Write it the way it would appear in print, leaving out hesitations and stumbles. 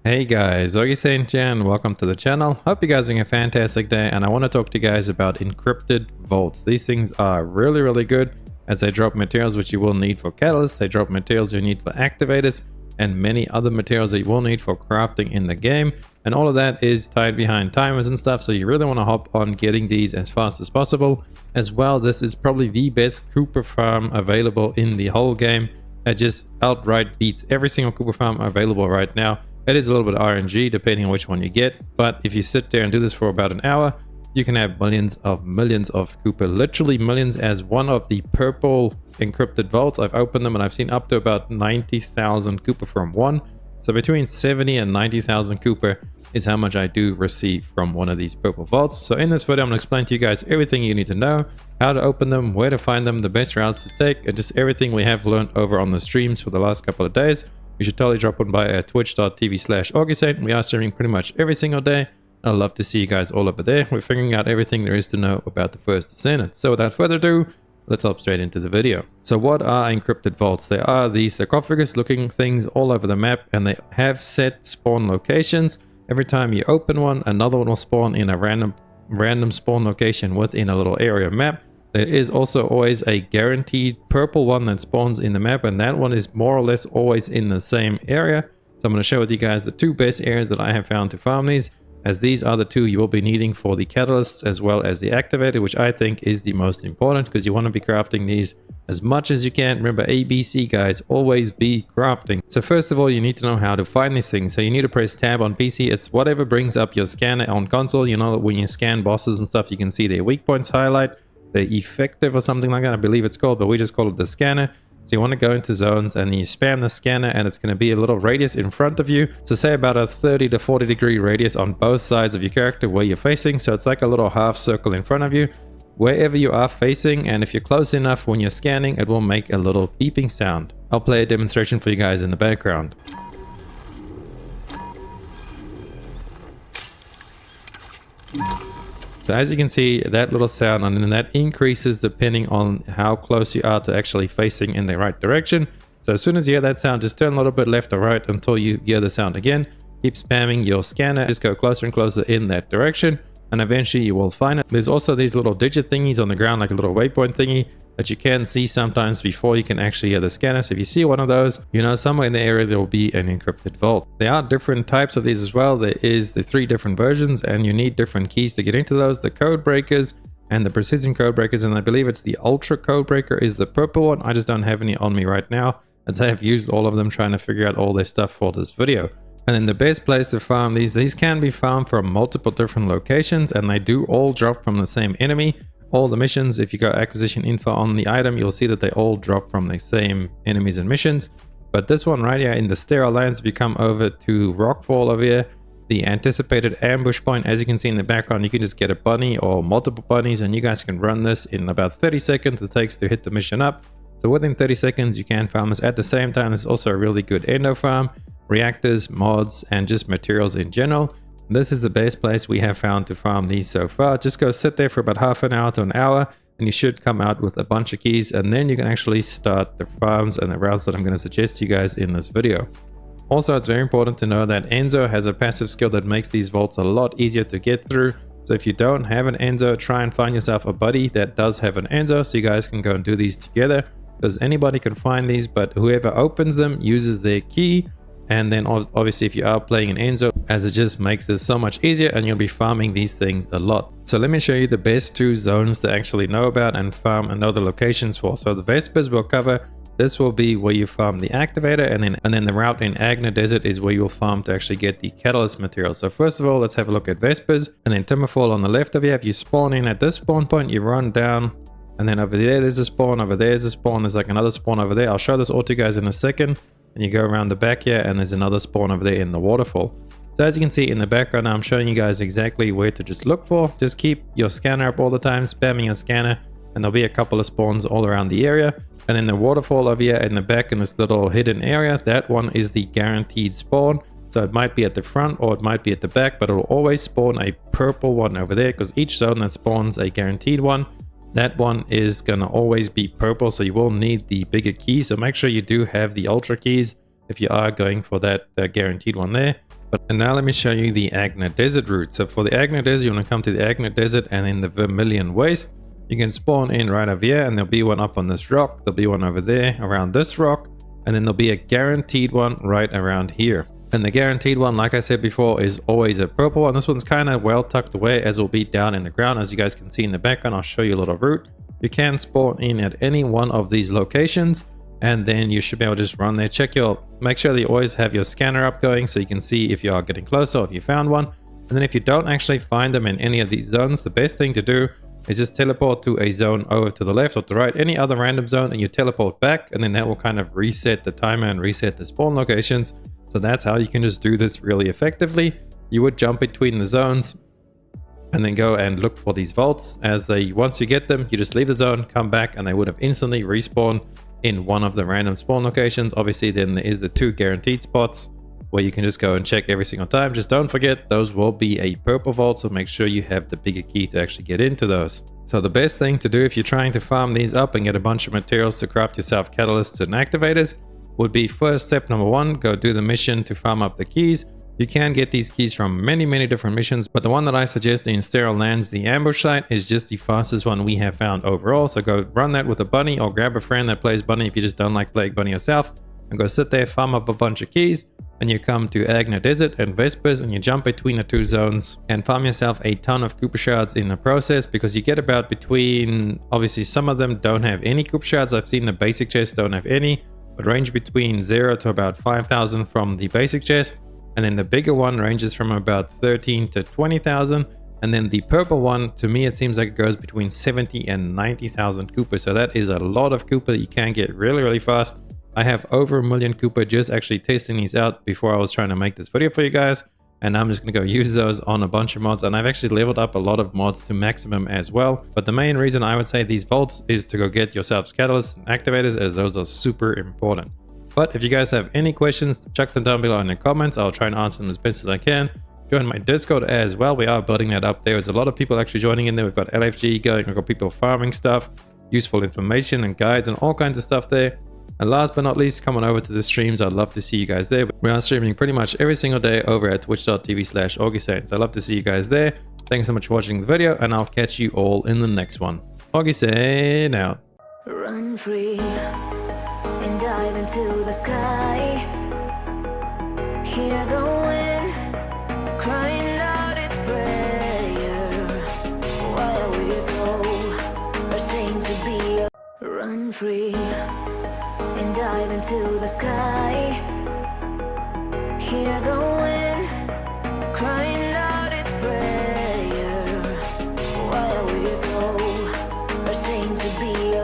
Hey guys, Augiesaint here and welcome to the channel. Hope you guys are having a fantastic day, and I want to talk to you guys about encrypted vaults. These things are really good as they drop materials which you will need for catalysts, they drop materials you need for activators, and many other materials that you will need for crafting in the game. And all of that is tied behind timers and stuff, so you really want to hop on getting these as fast as possible. As well, this is probably the best Cooper farm available in the whole game. It just outright beats every single Cooper farm available right now. It is a little bit RNG depending on which one you get, but if you sit there and do this for about an hour, you can have millions of Cooper, literally millions, as one of the purple encrypted vaults. I've opened them and I've seen up to about 90,000 Cooper from one. So between 70 and 90,000 Cooper is how much I do receive from one of these purple vaults. So in this video, I'm going to explain to you guys everything you need to know, how to open them, where to find them, the best routes to take, and just everything we have learned over on the streams for the last couple of days. You should totally drop on by at twitch.tv/Augiesaint. We are streaming pretty much every single day. I'd love to see you guys all over there. We're figuring out everything there is to know about the first Descendant. So without further ado, let's hop straight into the video. So what are encrypted vaults? They are these sarcophagus looking things all over the map, and they have set spawn locations. Every time you open one, another one will spawn in a random spawn location within a little area map. There is also always a guaranteed purple one that spawns in the map, and that one is more or less always in the same area. So I'm going to share with you guys the two best areas that I have found to farm these, as these are the two you will be needing for the catalysts as well as the activator, which I think is the most important because you want to be crafting these as much as you can. Remember, ABC guys, always be crafting. So first of all, you need to know how to find these things. So you need to press tab on PC. It's whatever brings up your scanner on console. You know, when you scan bosses and stuff, you can see their weak points highlight. The effective or something like that, I believe it's called, but we just call it the scanner. So you want to go into zones and you spam the scanner, and it's going to be a little radius in front of you. So say about a 30 to 40 degree radius on both sides of your character where you're facing. So it's like a little half circle in front of you wherever you are facing, and if you're close enough when you're scanning, it will make a little beeping sound. I'll play a demonstration for you guys in the background. So as you can see, that little sound, and then that increases depending on how close you are to actually facing in the right direction. So as soon as you hear that sound, just turn a little bit left or right until you hear the sound again. Keep spamming your scanner, just go closer and closer in that direction, and eventually you will find it. There's also these little digit thingies on the ground, like a little waypoint thingy, that you can see sometimes before you can actually hear the scanner. So if you see one of those, you know somewhere in the area there will be an encrypted vault. There are different types of these as well. There is the 3 different versions, and you need different keys to get into those: the code breakers and the precision code breakers, and I believe it's the ultra code breaker is the purple one. I just don't have any on me right now, as I have used all of them trying to figure out all their stuff for this video. And then the best place to farm these can be farmed from multiple different locations, and they do all drop from the same enemy. All the missions, if you go acquisition info on the item, you'll see that they all drop from the same enemies and missions. But this one right here in the sterile lands, if you come over to Rockfall over here, the anticipated ambush point, as you can see in the background, you can just get a bunny or multiple bunnies, and you guys can run this in about 30 seconds it takes to hit the mission up. So within 30 seconds you can farm this. At the same time, it's also a really good endo farm, reactors, mods, and just materials in general. This is the best place we have found to farm these so far. Just go sit there for about half an hour to an hour, and you should come out with a bunch of keys, and then you can actually start the farms and the routes that I'm going to suggest to you guys in this video. Also, it's very important to know that Enzo has a passive skill that makes these vaults a lot easier to get through. So if you don't have an Enzo, try and find yourself a buddy that does have an Enzo, so you guys can go and do these together, because anybody can find these, but whoever opens them uses their key. And then obviously if you are playing an Enzo, as it just makes this so much easier, and you'll be farming these things a lot. So let me show you the best 2 zones to actually know about and farm and know the locations for. So the Vespers we'll cover. This will be where you farm the activator, and then the route in Agna Desert is where you'll farm to actually get the catalyst material. So first of all, let's have a look at Vespers, and then Timberfall on the left of you. If you spawn in at this spawn point, you run down, and then over there's a spawn, over there's a spawn, there's like another spawn over there. I'll show this all to you guys in a second. And you go around the back here, and there's another spawn over there in the waterfall. So as you can see in the background, I'm showing you guys exactly where to just look for. Just keep your scanner up all the time, spamming your scanner, and there'll be a couple of spawns all around the area. And then the waterfall over here in the back in this little hidden area, that one is the guaranteed spawn. So it might be at the front or it might be at the back, but it'll always spawn a purple one over there, because each zone that spawns a guaranteed one, that one is gonna always be purple, so you will need the bigger key. So make sure you do have the ultra keys if you are going for that guaranteed one there. And now let me show you the Agna Desert route. So for the Agna Desert, you want to come to the Agna Desert and in the Vermilion Waste. You can spawn in right over here, and there'll be one up on this rock. There'll be one over there around this rock. And then there'll be a guaranteed one right around here. And the guaranteed one, like I said before, is always a purple one. This one's kind of well tucked away, as will be down in the ground. As you guys can see in the background, I'll show you a little route. You can spawn in at any one of these locations, and then you should be able to just run there. Make sure that you always have your scanner up going so you can see if you are getting closer or if you found one. And then if you don't actually find them in any of these zones, the best thing to do is just teleport to a zone over to the left or to the right, any other random zone, and you teleport back, and then that will kind of reset the timer and reset the spawn locations. So that's how you can just do this really effectively. You would jump between the zones and then go and look for these vaults. Once you get them, you just leave the zone, come back, and they would have instantly respawned in one of the random spawn locations. Obviously, then there is the 2 guaranteed spots where you can just go and check every single time. Just don't forget, those will be a purple vault, so make sure you have the bigger key to actually get into those. So the best thing to do if you're trying to farm these up and get a bunch of materials to craft yourself catalysts and activators would be, first step number 1, go do the mission to farm up the keys. You can get these keys from many different missions, but the one that I suggest in Sterile Lands, the ambush site, is just the fastest one we have found overall. So go run that with a bunny, or grab a friend that plays bunny if you just don't like playing bunny yourself, and go sit there, farm up a bunch of keys. And you come to Agna Desert and Vespers, and you jump between the 2 zones and farm yourself a ton of Cooper shards in the process, because you get about between, obviously some of them don't have any Cooper shards. I've seen the basic chest don't have any, but range between 0 to about 5,000 from the basic chest. And then the bigger one ranges from about 13 to 20,000. And then the purple one, to me, it seems like it goes between 70 and 90,000 Cooper. So that is a lot of Cooper that you can get really fast. I have over 1 million Cooper just actually testing these out before I was trying to make this video for you guys. And I'm just going to go use those on a bunch of mods. And I've actually leveled up a lot of mods to maximum as well. But the main reason I would say these vaults is to go get yourselves catalysts and activators, as those are super important. But if you guys have any questions, chuck them down below in the comments. I'll try and answer them as best as I can. Join my Discord as well. We are building that up. There's a lot of people actually joining in there. We've got LFG going. We've got people farming stuff, useful information and guides and all kinds of stuff there. And last but not least, come on over to the streams. I'd love to see you guys there. We are streaming pretty much every single day over at twitch.tv/Augiesaint. So I'd love to see you guys there. Thanks so much for watching the video, and I'll catch you all in the next one. Augiesaint out. Run free and dive into the sky. Hear the wind crying out its prayer. Why are we so ashamed to be? Run free and dive into the sky. Hear the wind crying